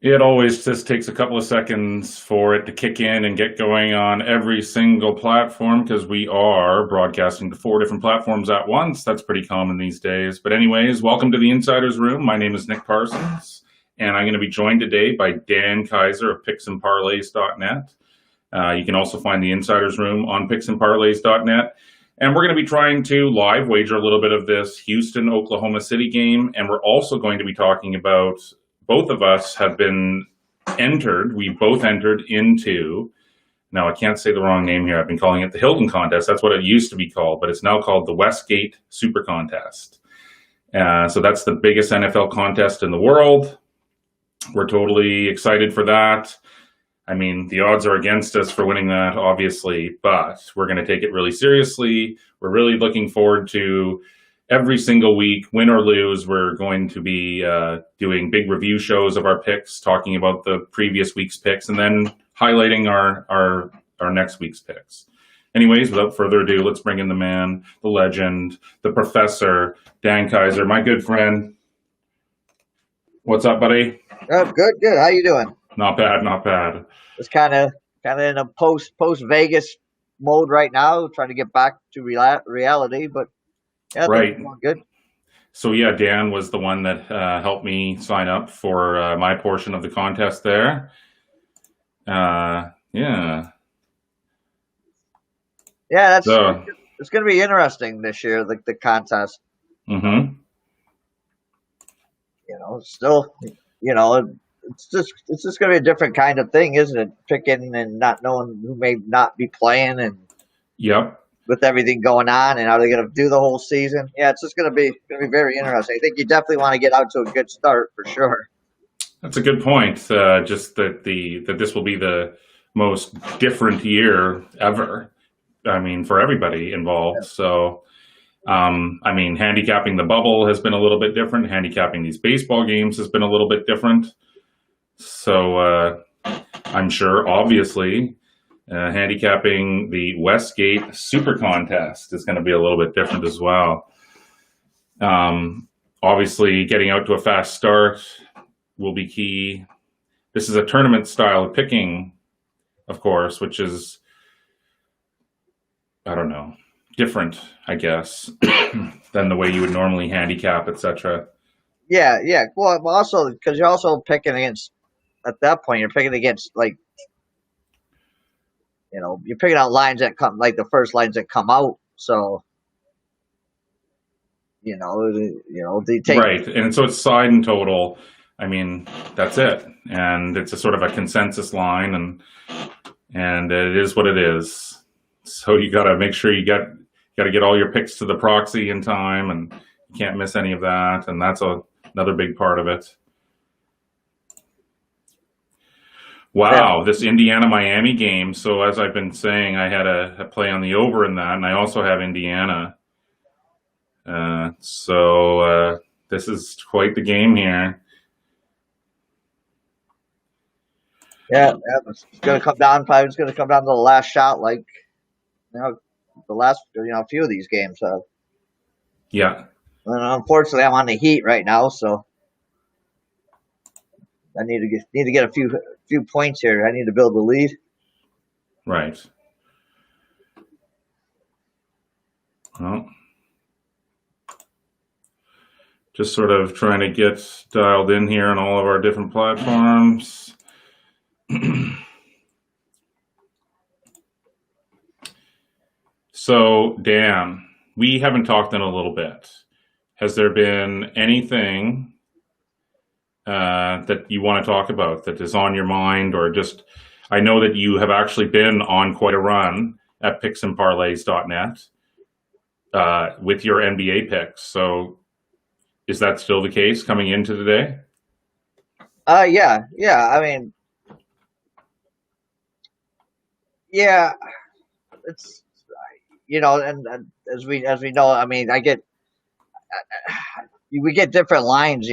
It always just takes a couple of seconds for it to kick in and get going on every single platform because we are broadcasting to 4 different platforms at once. That's pretty common these days. But, anyways, welcome to the Insider's Room. My name is Nick Parsons, and I'm going to be joined today by Dan Kaiser of picksandparlays.net. You can also find the Insider's Room on picksandparlays.net. And we're going to be trying to live wager a little bit of this Houston-Oklahoma City game. And we're also going to be talking about, both of us have been entered, we both entered into, now I can't say the wrong name here, I've been calling it the Hilton Contest. That's what it used to be called, but it's now called the Westgate Super Contest. So that's the biggest NFL contest in the world. We're totally excited for that. I mean, the odds are against us for winning that, obviously, but we're going to take it really seriously. We're really looking forward to every single week, win or lose. We're going to be doing big review shows of our picks, talking about the previous week's picks, and then highlighting our next week's picks. Anyways, without further ado, let's bring in the man, the legend, the professor, Dan Kaiser, my good friend. What's up, buddy? Oh, good. How you doing? Not bad, not bad. It's kind of in a post Vegas mode right now, trying to get back to reality. But yeah, right, good. So yeah, Dan was the one that helped me sign up for my portion of the contest there. Yeah, that's it's going to be interesting this year, the contest. Mm-hmm. Still, it's just going to be a different kind of thing, isn't it? Picking and not knowing who may not be playing, and yep, with everything going on, and are they going to do the whole season? Yeah, it's just going to be very interesting. I think you definitely want to get out to a good start for sure. That's a good point. Just that this will be the most different year ever. I mean, for everybody involved. Yeah. So, I mean, handicapping the bubble has been a little bit different. Handicapping these baseball games has been a little bit different. So, I'm sure, obviously, handicapping the Westgate Super Contest is going to be a little bit different as well. Obviously, getting out to a fast start will be key. This is a tournament style of picking, of course, which is, I don't know, different, I guess, than the way you would normally handicap, etc. Yeah. Well, also because you're also picking against, at that point, you're picking against, like, you're picking out lines that come, like the first lines that come out. So, they take right, and so it's side and total. I mean, that's it, and it's a sort of a consensus line, and it is what it is. So you got to make sure you got to get all your picks to the proxy in time, and you can't miss any of that, and that's another big part of it. Wow, this Indiana-Miami game. So as I've been saying, I had a play on the over in that, and I also have Indiana. So this is quite the game here. Yeah, it's going to come down. Probably it's going to come down to the last shot, like the last few of these games have. Yeah. And unfortunately, I'm on the Heat right now, so I need to get a few points here. I need to build the lead. Right. Well, just sort of trying to get dialed in here on all of our different platforms. So, Dan, we haven't talked in a little bit. Has there been anything that you want to talk about that is on your mind, or just, I know that you have actually been on quite a run at picksandparlays.net with your NBA picks. So is that still the case coming into today? Yeah. I mean, yeah, it's, and as we know, I mean, we get different lines,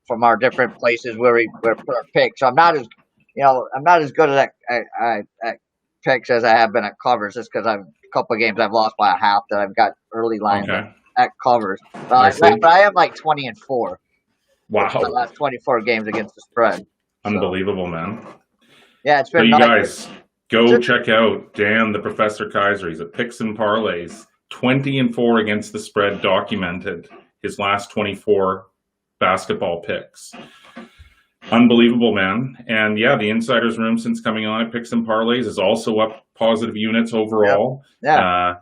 from our different places where we put our picks. So I'm not as good at picks as I have been at covers, just because a couple of games I've lost by a half that I've got early lines at covers. But I am like 20-4. Wow. The last 24 games against the spread. So, Unbelievable, man. yeah, it's So been you nice. guys go check out Dan the Professor Kaiser. He's at Picks and Parlays. 20-4 against the spread documented. His last 24 basketball picks. Unbelievable, man. And yeah, the Insiders Room since coming on at Picks and Parlays is also up positive units overall. Yep. Yeah.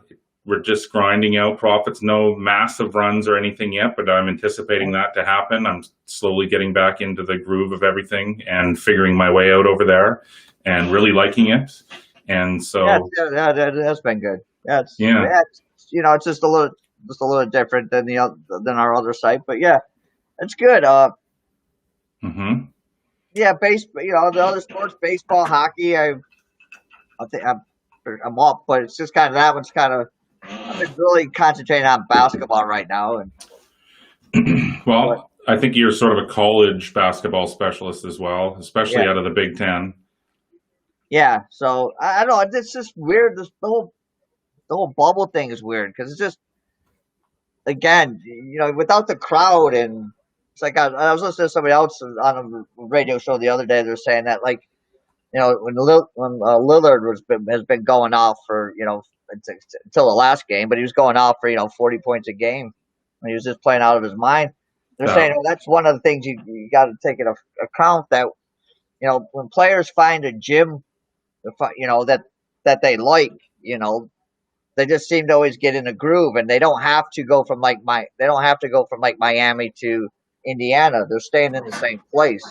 We're just grinding out profits. No massive runs or anything yet, but I'm anticipating that to happen. I'm slowly getting back into the groove of everything and figuring my way out over there and really liking it. And so that's been good. It's it's just a little different than than our other site, but yeah, it's good. Yeah, the other sports, baseball, hockey. I think I'm up, but it's just kind of that one's kind of. I've been really concentrating on basketball right now, and well, I think you're sort of a college basketball specialist as well, especially out of the Big Ten. Yeah, so I don't know. It's just weird. The whole bubble thing is weird because it's just again, without the crowd, and it's like I was listening to somebody else on a radio show the other day. They're saying that when Lillard has been going off for until the last game, but he was going off for 40 points a game when he was just playing out of his mind. They're saying that's one of the things you got to take into account that when players find a gym, that they like, they just seem to always get in a groove, and they don't have to go from Miami to Indiana. They're staying in the same place.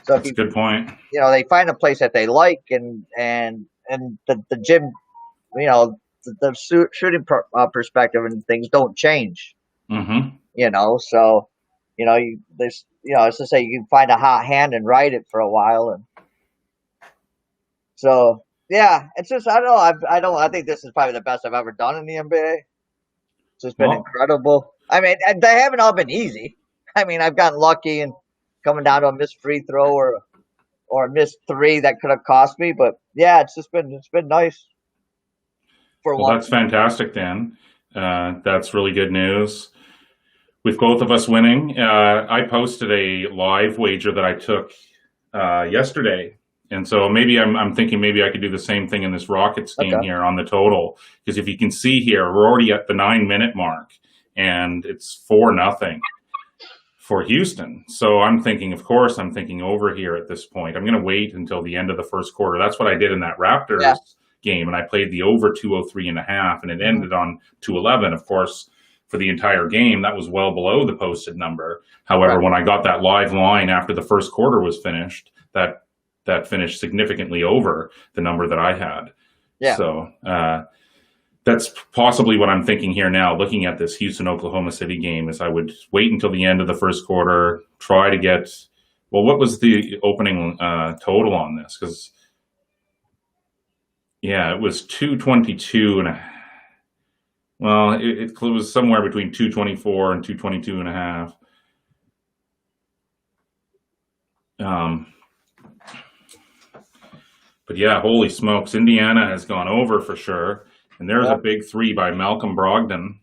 So that's a good point. They find a place that they like, and the gym, the shooting perspective and things don't change. Mm-hmm. So it's to say you can find a hot hand and ride it for a while, and so yeah, it's just I don't know. I think this is probably the best I've ever done in the NBA. It's just been incredible. I mean, they haven't all been easy. I mean, I've gotten lucky and coming down to a missed free throw or a missed three that could have cost me, but yeah, it's been nice. That's fantastic, Dan. That's really good news. With both of us winning, I posted a live wager that I took yesterday. And so maybe I'm thinking maybe I could do the same thing in this Rockets game here on the total. Because if you can see here, we're already at the 9-minute mark, and it's 4-0 for Houston. So I'm thinking over here at this point. I'm going to wait until the end of the first quarter. That's what I did in that Raptors game, and I played the over 203.5, and it ended on 211. Of course, for the entire game, that was well below the posted number. However, when I got that live line after the first quarter was finished, that finished significantly over the number that I had. Yeah. So that's possibly what I'm thinking here now, looking at this Houston-Oklahoma City game, is I would wait until the end of the first quarter, try to get – well, what was the opening total on this? Because, it was 222 and it was somewhere between 224 and 222 and a half. But yeah, holy smokes, Indiana has gone over for sure. And there's a big three by Malcolm Brogdon.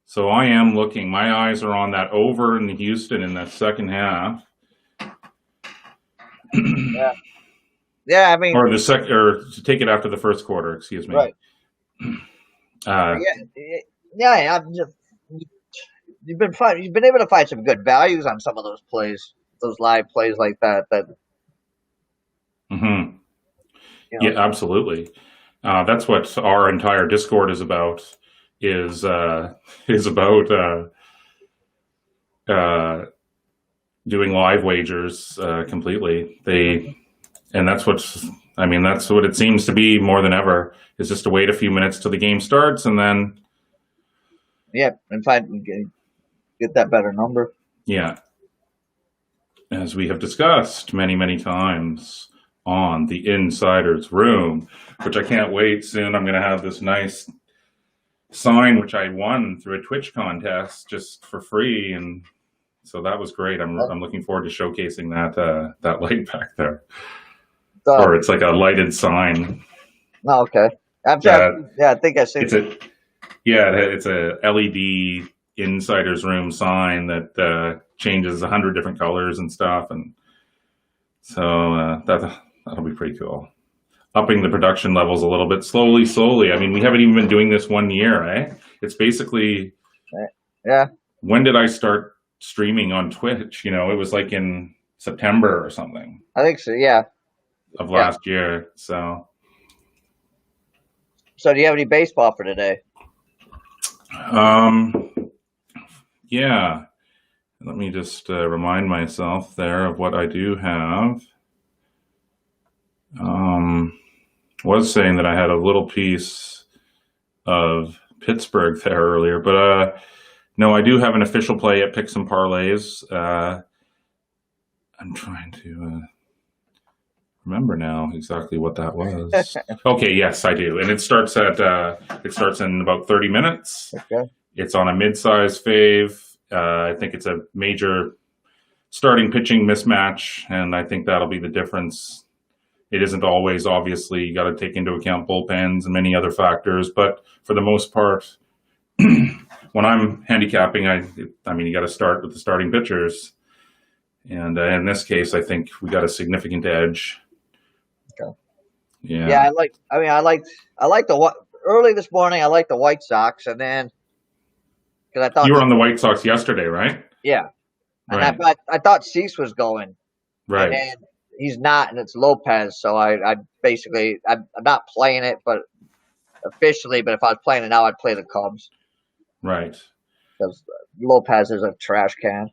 So I am looking. My eyes are on that over in the Houston in that second half. Yeah, I mean, or to take it after the first quarter. Excuse me. Right. You've been able to find some good values on some of those plays, those live plays like that. Mm-hmm. Yeah, absolutely. That's what our entire Discord is about. Is about doing live wagers completely. That's what it seems to be more than ever. Is just to wait a few minutes till the game starts and then. Yeah, and get that better number. Yeah, as we have discussed many, many times on the Insiders Room, which I can't wait. Soon I'm going to have this nice sign which I won through a Twitch contest just for free, and so that was great. I'm looking forward to showcasing that light back there, or it's like a lighted sign. Oh, okay. I think I see. It's a LED insider's room sign that changes 100 different colors and stuff, and so that'll be pretty cool. Upping the production levels a little bit slowly. I mean, we haven't even been doing this 1 year, eh? It's basically, yeah. When did I start streaming on Twitch? It was like in September or something. I think so. Yeah. Of last year. So do you have any baseball for today? Yeah. Let me just remind myself there of what I do have. Was saying that I had a little piece of Pittsburgh there earlier, but no, I do have an official play at Picks and Parlays. I'm trying to remember now exactly what that was. Okay, yes, I do, and it starts in about 30 minutes. Okay. It's on a mid-size fave. I think it's a major starting pitching mismatch, and I think that'll be the difference. It isn't always, obviously, you got to take into account bullpens and many other factors, but for the most part, when I'm handicapping, I mean, you got to start with the starting pitchers, and in this case, I think we got a significant edge. Okay. Yeah. Yeah, I like the early this morning. I like the White Sox, and then because I thought you were on the White Sox yesterday, right? Yeah, and Right. I thought Cease was going, Right. and he's not, and it's Lopez. So I'm not playing it, but officially. But if I was playing it now, I'd play the Cubs Right. because Lopez is a trash can.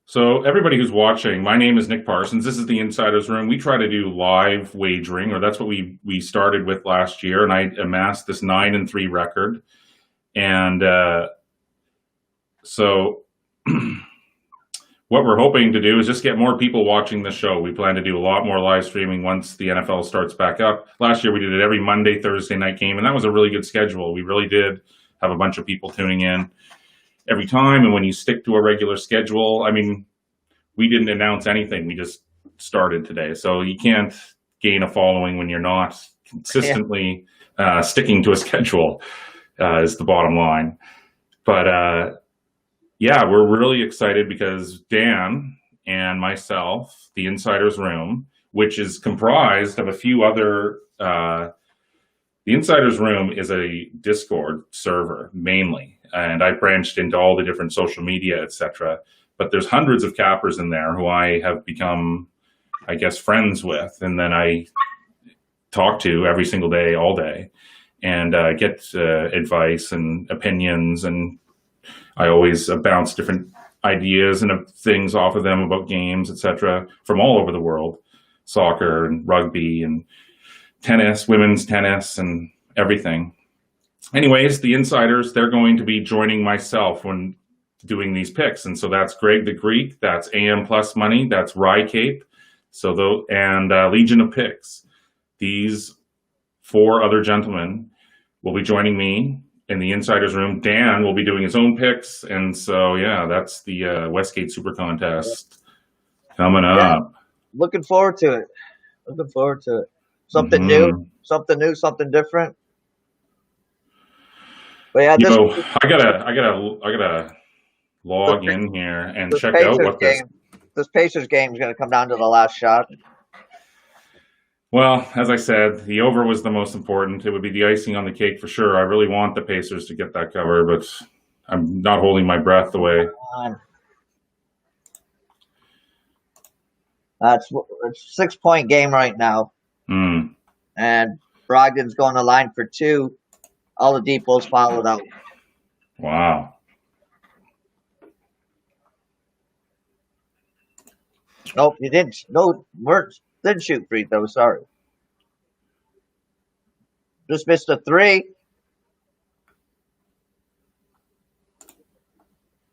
So everybody who's watching, my name is Nick Parsons. This is the Insider's Room. We try to do live wagering, or that's what we started with last year, and I amassed this 9-3 record. And so what we're hoping to do is just get more people watching the show. We plan to do a lot more live streaming once the NFL starts back up. Last year we did it every Monday, Thursday night game, and that was a really good schedule. We really did have a bunch of people tuning in every time. And when you stick to a regular schedule, I mean, we didn't announce anything. We just started today. So you can't gain a following when you're not consistently sticking to a schedule, is the bottom line. But yeah, we're really excited because Dan and myself, the Insider's Room, which is comprised of a few other, the Insider's Room is a Discord server mainly, and I branched into all the different social media, etc. But there's hundreds of cappers in there who I have become, I guess, friends with, and then I talk to every single day, all day, and get advice and opinions, and I always bounce different ideas and things off of them about games, etc., from all over the world, soccer and rugby and tennis, women's tennis, and everything. Anyways, the Insiders, they're going to be joining myself when doing these picks, and so that's Greg the Greek, that's AM Plus Money, that's Rye Cape, and Legion of Picks. These 4 other gentlemen will be joining me in the Insider's Room. Dan will be doing his own picks, and so yeah, that's the Westgate Super Contest coming up. Looking forward to it. Something new, something different. But yeah, I gotta log in here and check out what this Pacers game is going to come down to the last shot. Well, as I said, the over was the most important. It would be the icing on the cake for sure. I really want the Pacers to get that cover, but I'm not holding my breath away. It's a 6-point game right now. And Brogdon's going to line for 2. All the depots followed out. Wow. Nope, you didn't. No, didn't shoot free throw. Sorry. Just missed a 3.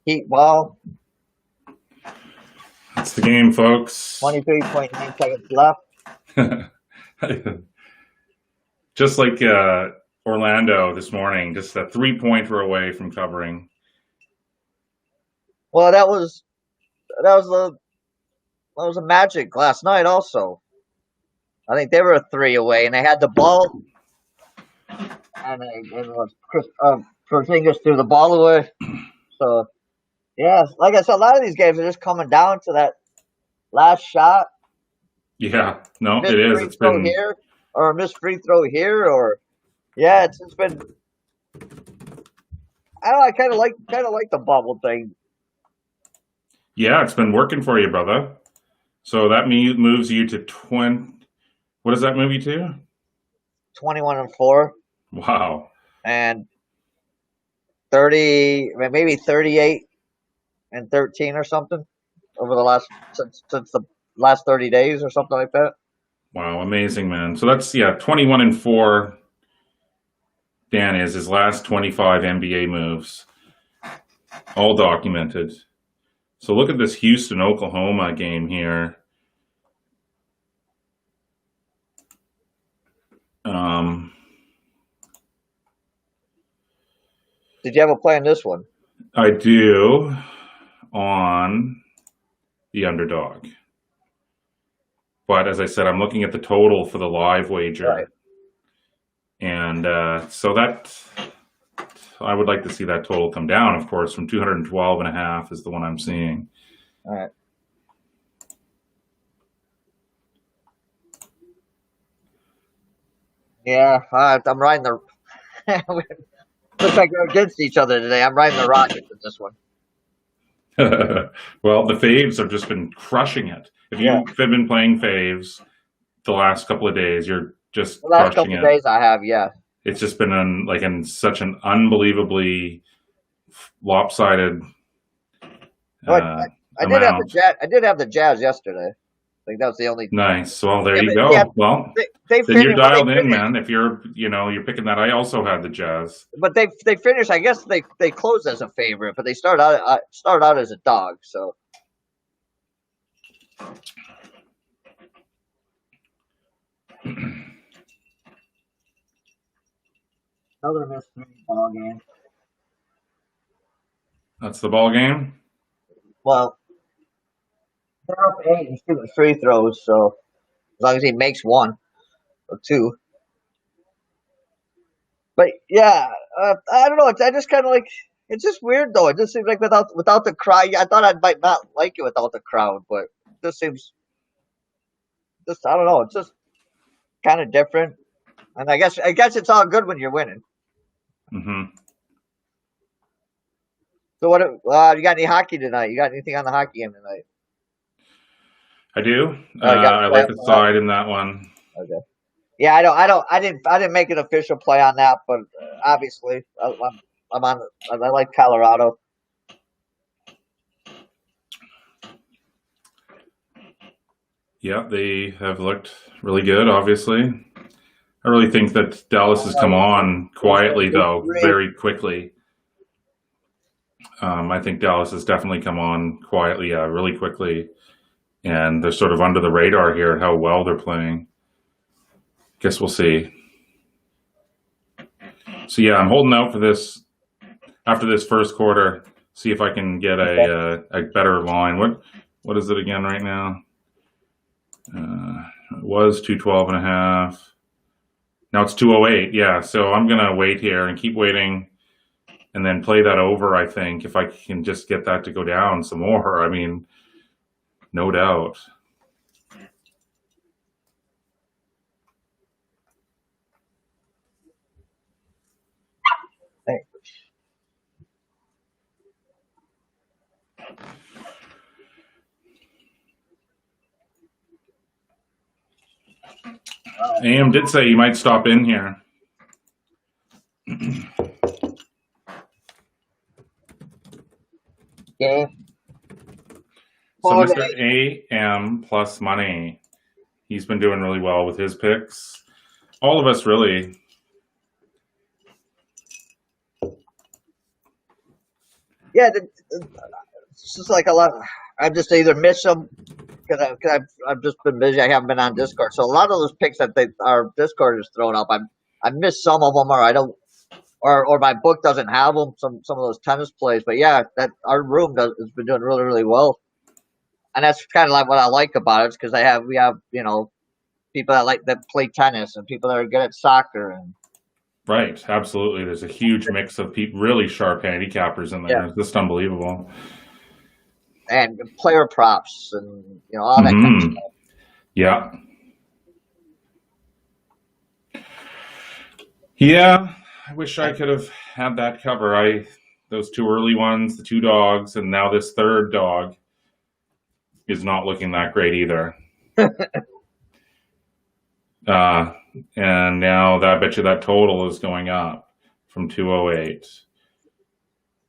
Heat ball. That's the game, folks. 23.9 seconds left. Just like Orlando this morning, just a 3-pointer away from covering. Well, that was a Magic last night also. I think they were a 3 away, and they had the ball. And it was for Porzingis threw the ball away. So yeah, like I said, a lot of these games are just coming down to that last shot, Yeah, no, missed it is. free It's throw been here, or a missed free throw here, or yeah, it's been. I don't know. I kind of like the bubble thing. yeah, it's been working for you, brother. So that moves you to 20. What does that move you to? 21-4 Wow. and 30, maybe 38-13 or something over the last since the last 30 days or something like that. Wow, amazing, man. So that's 21-4. Dan is his last 25 NBA moves, all documented. So look at this Houston Oklahoma game here. Did you have a play in this one? I do on the underdog. But as I said, I'm looking at the total for the live wager. Right. And so that I would like to see that total come down, of course, from 212.5 is the one I'm seeing. All right. Yeah, I'm riding the. Looks like we're against each other today. I'm riding the Rockets in this one. Well, the faves have just been crushing it. If you've been playing faves the last couple of days, you're just The last crushing couple it. days I have, yeah. It's just been in such an unbelievably lopsided I did have the Jazz. I did have the Jazz yesterday. I think that was the only. Nice. Well, there you but, go. yeah, Well, they then finished, you're dialed in, finished, man. If you're picking that. I also had the Jazz. but they finished. I guess they closed as a favorite, but they started out as a dog. So another mystery ball game. That's the ball game. Well, they're up 8 and shooting free throws. So as long as he makes one or two. But yeah, I don't know. I just kind of like. It's just weird though. It just seems like without the crowd. I thought I might not like it without the crowd, but it just seems. Just I don't know. It's just kind of different. And I guess it's all good when you're winning. Mm-hmm. So what? You got any hockey tonight? You got anything on the hockey game tonight? I do. Oh, you got I a like play the on side in that one. Okay. Yeah, I didn't make an official play on that, but obviously I'm on. I like Colorado. Yeah, they have looked really good. Obviously, I really think that Dallas has come on quietly, though, very quickly. I think Dallas has definitely come on quietly, really quickly, and they're sort of under the radar here at how well they're playing. Guess we'll see. So yeah, I'm holding out for this after this first quarter. See if I can get a better line. What is it again right now? It was 212.5. Now it's 208. Yeah, so I'm gonna wait here and keep waiting, and then play that over. I think if I can just get that to go down some more. I mean, no doubt. Hey. AM did say you might stop in here. Game. So Mr. AM plus money, he's been doing really well with his picks. All of us really. Yeah, it's just like a lot. I just either miss them because I've just been busy. I haven't been on Discord, so a lot of those picks that our Discord is throwing up, I missed some of them, or I don't, or my book doesn't have them. Some of those tennis plays, but yeah, that our room has been doing really really well, and that's kind of like what I like about it, because we have people that play tennis and people that are good at soccer, and Right, absolutely. There's a huge mix of really sharp handicappers in there. Yeah, It's just unbelievable. and player props and all that kind of Hmm. stuff. Yeah. Yeah. I wish I could have had that cover. Those two early ones, the two dogs, and now this third dog is not looking that great either. Uh, and now that I bet you that total is going up from 208.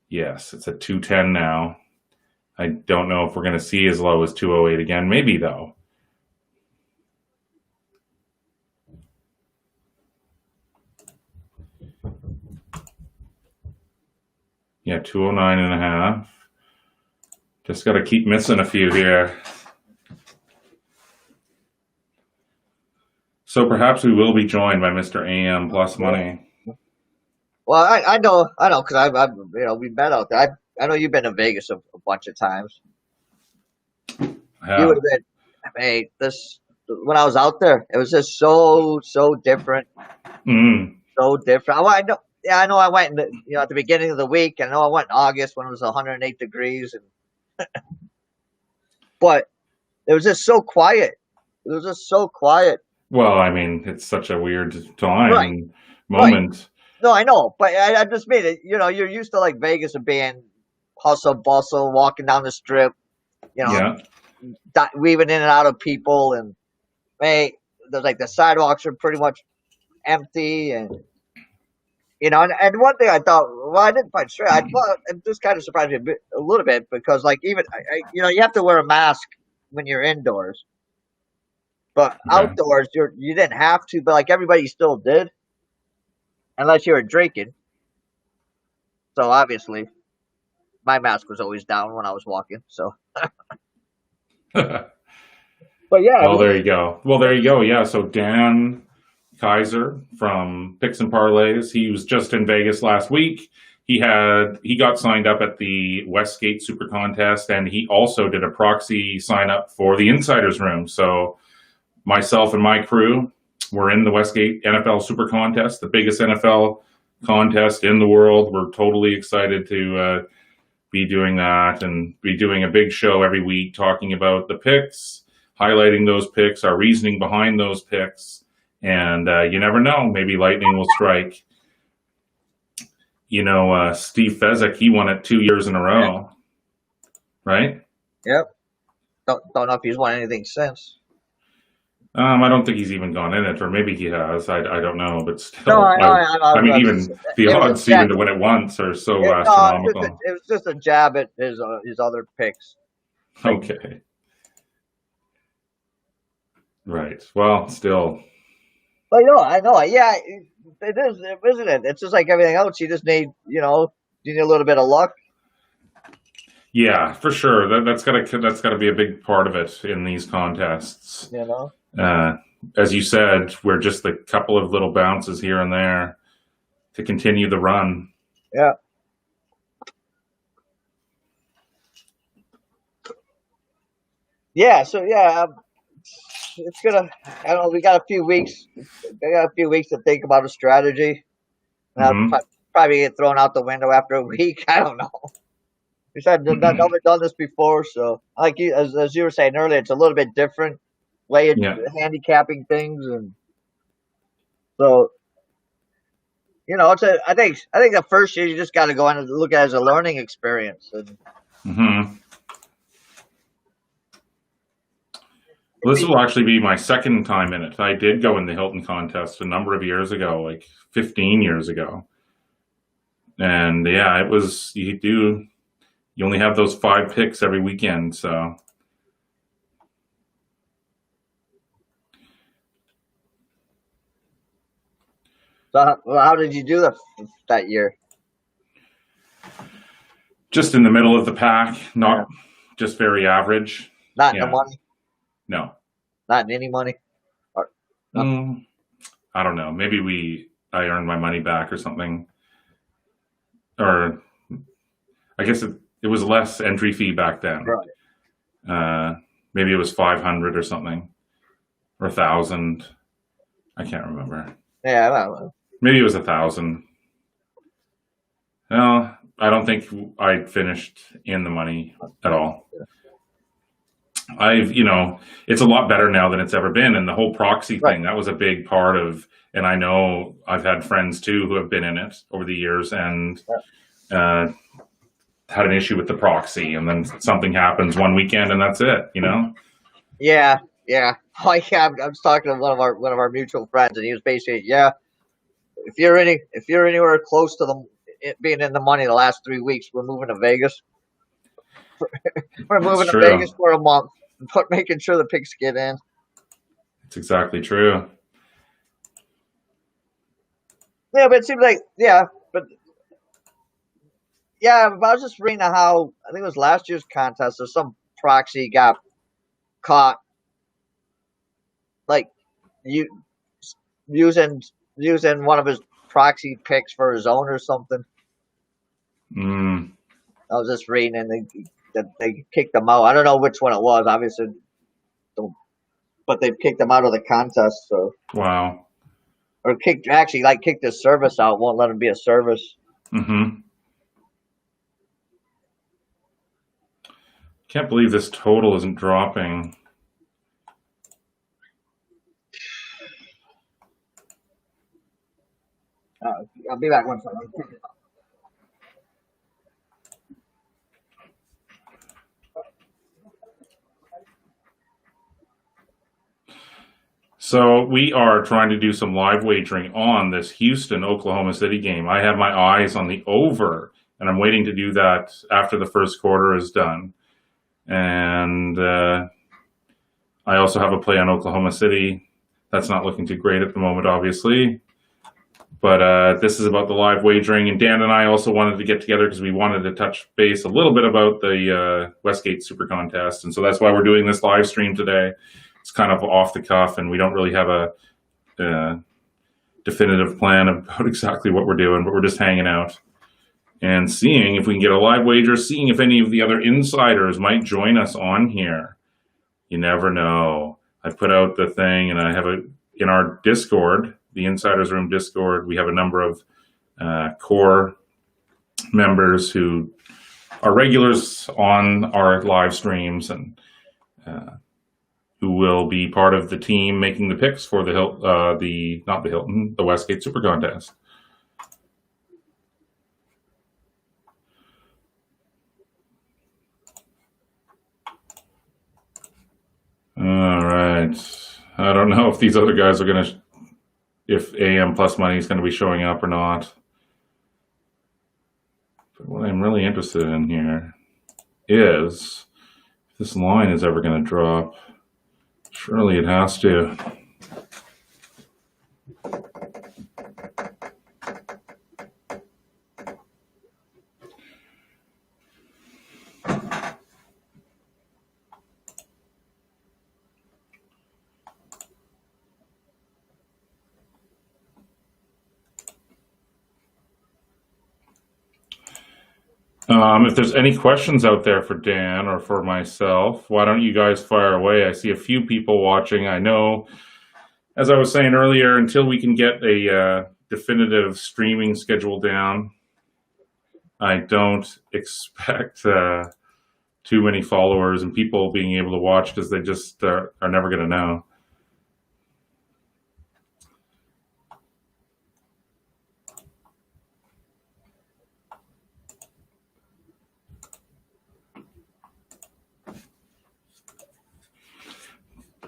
Yes, it's at 210 now. I don't know if we're going to see as low as 208 again. Maybe though. Yeah, 209.5. Just got to keep missing a few here. So perhaps we will be joined by Mr. AM plus money. Well, I know, because I've we met out there. I know you've been to Vegas a bunch of times. You would Yeah. have been, hey, this when I was out there, it was just so different, Mm. so different. I know, yeah, I know. I went in at the beginning of the week. I know I went in August when it was 108 degrees, but it was just so quiet. It was just so quiet. Well, I mean, it's such a weird time Right, and right. moment. No, I know, but I just mean it. You're used to like Vegas and being hustle bustle, walking down the strip, you know, Yeah. weaving in and out of people, and hey, there's like the sidewalks are pretty much empty, and and one thing I thought, well, I didn't find straight. I thought it just kind of surprised me a little bit because, like, even you have to wear a mask when you're indoors, but Okay. outdoors you didn't have to, but like everybody still did, unless you were drinking. So obviously, my mask was always down when I was walking. So, but yeah, Well, there you go. Well, there you go. Yeah. So Dan Kaiser from Picks and Parlays, he was just in Vegas last week. He got signed up at the Westgate Super Contest, and he also did a proxy sign up for the Insiders Room. So myself and my crew were in the Westgate NFL Super Contest, the biggest NFL contest in the world. We're totally excited to be doing that and be doing a big show every week talking about the picks, highlighting those picks, our reasoning behind those picks. And you never know, maybe lightning will strike. Steve Fezzik, he won it 2 years in a row, right? yep. Don't know if he's won anything since. I don't think he's even gone in it, or maybe he has. I don't know, but No, still, I mean, I even the it was odds even to win it once are so astronomical. it was just a jab at his other picks. Okay, right. Well, still, But I know, yeah, it is, isn't it? It's just like everything else. You just need, you need a little bit of luck. yeah, for sure. That's gotta be a big part of it in these contests. You know. Uh, as you said, we're just a couple of little bounces here and there to continue the run. Yeah. Yeah. So yeah, it's gonna. I don't know. We got a few weeks. We got a few weeks to think about a strategy. Hmm. Probably get thrown out the window after a week. I don't know. We said never done this before, so like as you were saying earlier, it's a little bit different way of Yeah. handicapping things, and so I think the first year you just got to go in and look at it as a learning experience, and Hmm. Well, this will actually be my second time in it. I did go in the Hilton contest a number of years ago, like 15 years ago. And yeah, it was, you only have those 5 picks every weekend. So how did you do that year? just in the middle of the pack, not just very average. Not in the Yeah, money, no. not in any money. Or, Mm, I don't know. Maybe I earned my money back or something. Or I guess it was less entry fee back then. right. Maybe it was 500 or something, or 1,000. I can't remember. Yeah. Well, Maybe it was 1,000. No, I don't think I finished in the money at all. It's a lot better now than it's ever been. And the whole proxy Right. thing, that was a big part of, and I know I've had friends too who have been in it over the years and uh, had an issue with the proxy. And then something happens one weekend and that's it. Yeah, yeah. Like I was talking to one of our mutual friends, and he was basically, yeah, if you're anywhere close to it being in the money the last 3 weeks, we're moving to Vegas. We're It's moving to Vegas true. for a month, but making sure the picks get in. It's exactly true. Yeah, but it seems like but yeah. But I was just reading how I think it was last year's contest. There's some proxy got caught like you using using one of his proxy picks for his own or something. Mm, I was just reading, and they kicked him out. I don't know which one it was, obviously, but they've kicked him out of the contest. So, wow. or kicked his service out. Won't let him be a service. Hmm. Can't believe this total isn't dropping. I'll be back one second. So we are trying to do some live wagering on this Houston Oklahoma City game. I have my eyes on the over, and I'm waiting to do that after the first quarter is done. And I also have a play on Oklahoma City. That's not looking too great at the moment, obviously. But this is about the live wagering. And Dan and I also wanted to get together because we wanted to touch base a little bit about the Westgate Super Contest. And so that's why we're doing this live stream today. It's kind of off the cuff, and we don't really have a definitive plan about exactly what we're doing, but we're just hanging out and seeing if we can get a live wager, seeing if any of the other insiders might join us on here. You never know. I put out the thing, and I have in our Discord, the Insiders Room Discord, we have a number of core members who are regulars on our live streams and who will be part of the team making the picks for the Westgate Super Contest. All right. I don't know if these other guys are going to, if AM Plus Money is going to be showing up or not. But what I'm really interested in here is if this line is ever going to drop. Surely it has to. If there's any questions out there for Dan or for myself, why don't you guys fire away? I see a few people watching. I know, as I was saying earlier, until we can get a definitive streaming schedule down, I don't expect too many followers and people being able to watch because they just are never going to know.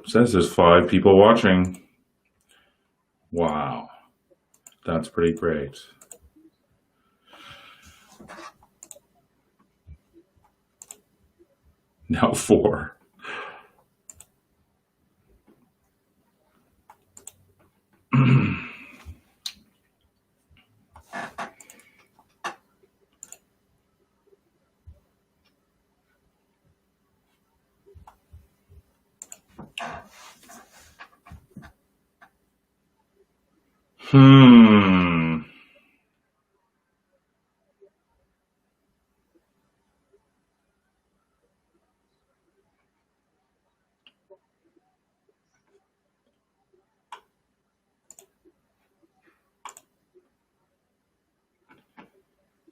It says there's 5 people watching. Wow, that's pretty great. Now 4. Hmm.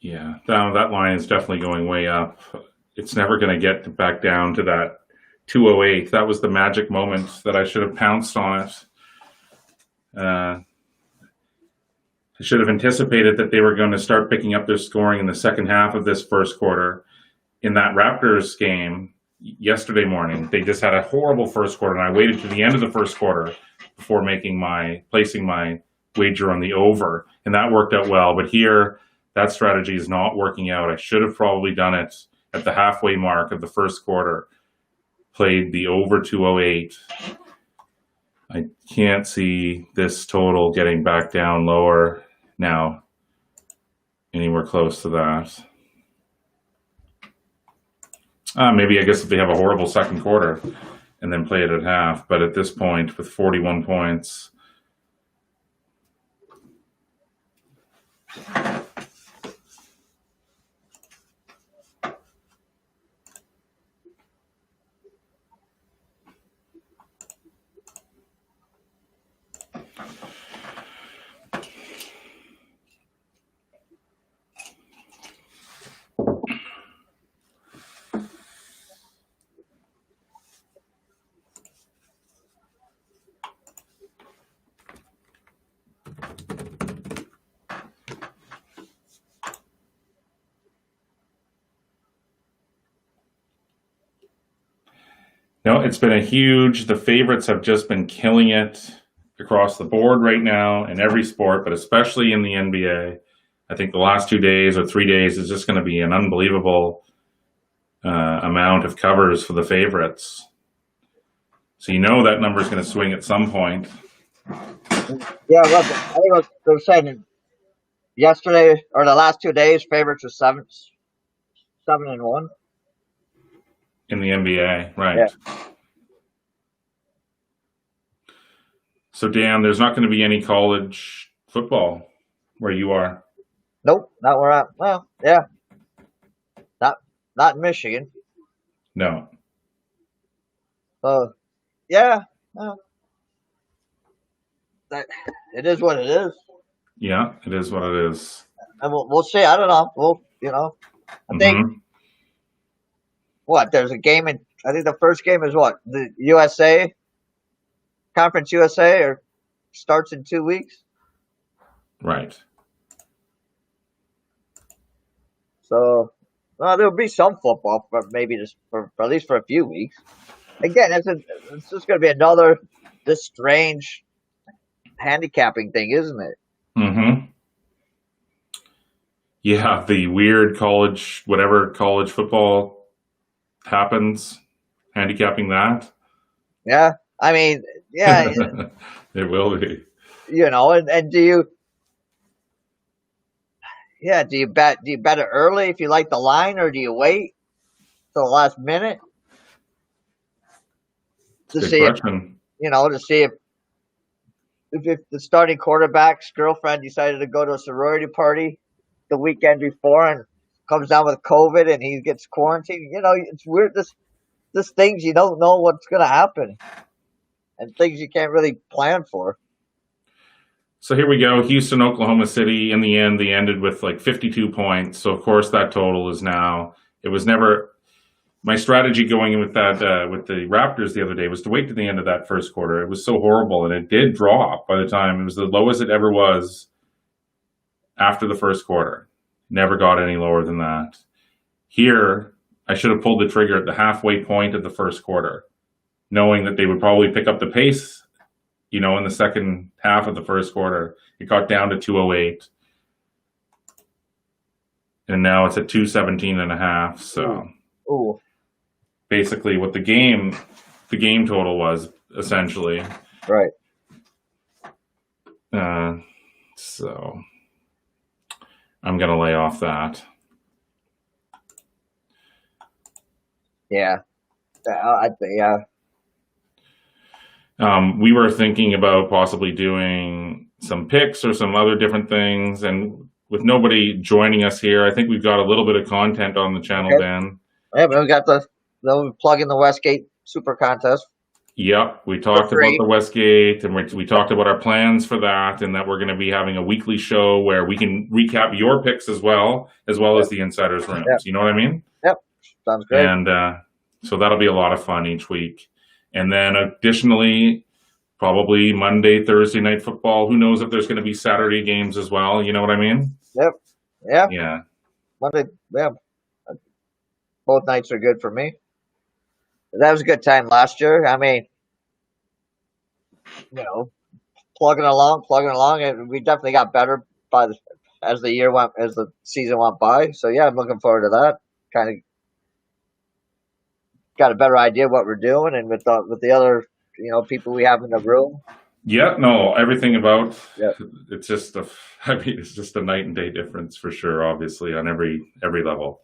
Yeah, that line is definitely going way up. It's never going to get back down to that 208. That was the magic moment that I should have pounced on it. I should have anticipated that they were going to start picking up their scoring in the second half of this first quarter. In that Raptors game yesterday morning, they just had a horrible first quarter, and I waited to the end of the first quarter before placing my wager on the over, and that worked out well. But here, that strategy is not working out. I should have probably done it at the halfway mark of the first quarter. Played the over 208. I can't see this total getting back down lower now, anywhere close to that. Maybe I guess if they have a horrible second quarter and then play it at half. But at this point, with 41 points, no, it's been the favorites have just been killing it across the board right now in every sport, but especially in the NBA. I think the last 2 days or 3 days is just going to be an unbelievable amount of covers for the favorites. So you know that number is going to swing at some point. Yeah, look, I think what they're saying yesterday or the last 2 days, favorites are 7-1 in the NBA, right? Yeah. So Dan, there's not going to be any college football where you are. Nope, not where I'm. Well, yeah, not in Michigan. No. Yeah, well, it is what it is. Yeah, it is what it is. And we'll see. I don't know. I think what there's a game in. I think the first game is what the USA Conference USA or starts in 2 weeks. Right. So there'll be some football, but maybe just for at least for a few weeks. Again, it's just going to be another this strange handicapping thing, isn't it? Mm-hmm. Yeah, the weird college football happens, handicapping that. Yeah, I mean, yeah, it will be. And do you? Yeah, do you bet it early if you like the line, or do you wait till the last minute to see question. to see if the starting quarterback's girlfriend decided to go to a sorority party the weekend before and comes down with COVID and he gets quarantined? It's weird. This things you don't know what's going to happen, and things you can't really plan for. So here we go. Houston, Oklahoma City. In the end, they ended with like 52 points. So of course that total is now. It was never my strategy going in with that with the Raptors the other day was to wait to the end of that first quarter. It was so horrible, and it did drop by the time it was the lowest it ever was after the first quarter. Never got any lower than that. Here, I should have pulled the trigger at the halfway point of the first quarter, knowing that they would probably pick up the pace. In the second half of the first quarter, it got down to 208. And now it's at 217.5. So basically what the game total was, essentially. Right. So I'm going to lay off that. Yeah. I think, yeah. We were thinking about possibly doing some picks or some other different things, and with nobody joining us here, I think we've got a little bit of content on the channel, Okay. Dan. Yeah, but we got the plug in the Westgate Super Contest. Yep, we talked about free. the Westgate, and we talked about our plans for that, and that we're going to be having a weekly show where we can recap your picks as well as the insiders' rooms. Yep. You know what I mean? Yep, sounds great. And so that'll be a lot of fun each week. And then additionally, probably Monday, Thursday night football. Who knows if there's going to be Saturday games as well? You know what I mean? Yep. Yeah. Yeah. Monday. Yeah. Both nights are good for me. That was a good time last year. I mean, plugging along, and we definitely got better as the season went by. So yeah, I'm looking forward to that. Kind of got a better idea of what we're doing, and with the other people we have in the room. Yeah, no, everything about Yep. it's just it's just a night and day difference for sure. Obviously, on every level.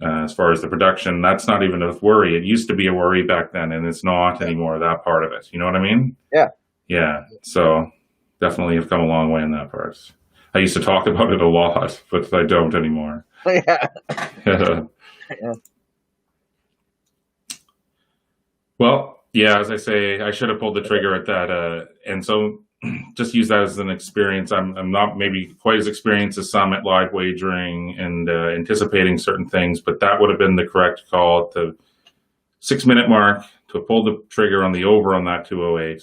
As far as the production, that's not even a worry. It used to be a worry back then, and it's not anymore. That part of it, you know what I mean? Yeah. Yeah. So definitely have come a long way in that part. I used to talk about it a lot, but I don't anymore. Yeah. Yeah. Well, yeah, as I say, I should have pulled the trigger at that. And so just use that as an experience. I'm not maybe quite as experienced as some at live wagering and anticipating certain things, but that would have been the correct call at the 6-minute mark to pull the trigger on the over on that 208.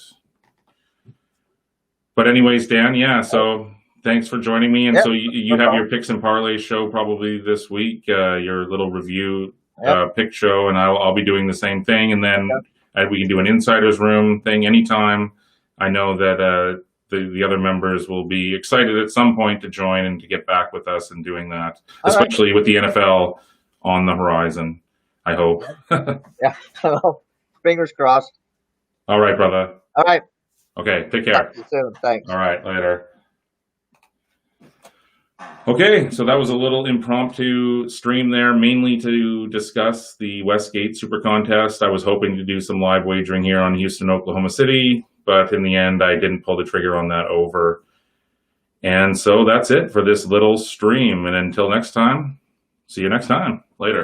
But anyways, Dan, yeah, so thanks for joining me. And Yep, so you have your picks and parlays show probably this week, your little review pick show, and I'll be doing the same thing. And then we can do an insider's room thing anytime. I know that the other members will be excited at some point to join and to get back with us and doing that, especially with the NFL on the horizon, I hope. Yeah. Fingers crossed. All right, brother. All right. Okay, take care. Talk to you soon. Thanks. All right, later. Okay, so that was a little impromptu stream there, mainly to discuss the Westgate Super Contest. I was hoping to do some live wagering here on Houston, Oklahoma City, but in the end, I didn't pull the trigger on that over. And so that's it for this little stream. And until next time, see you next time. Later.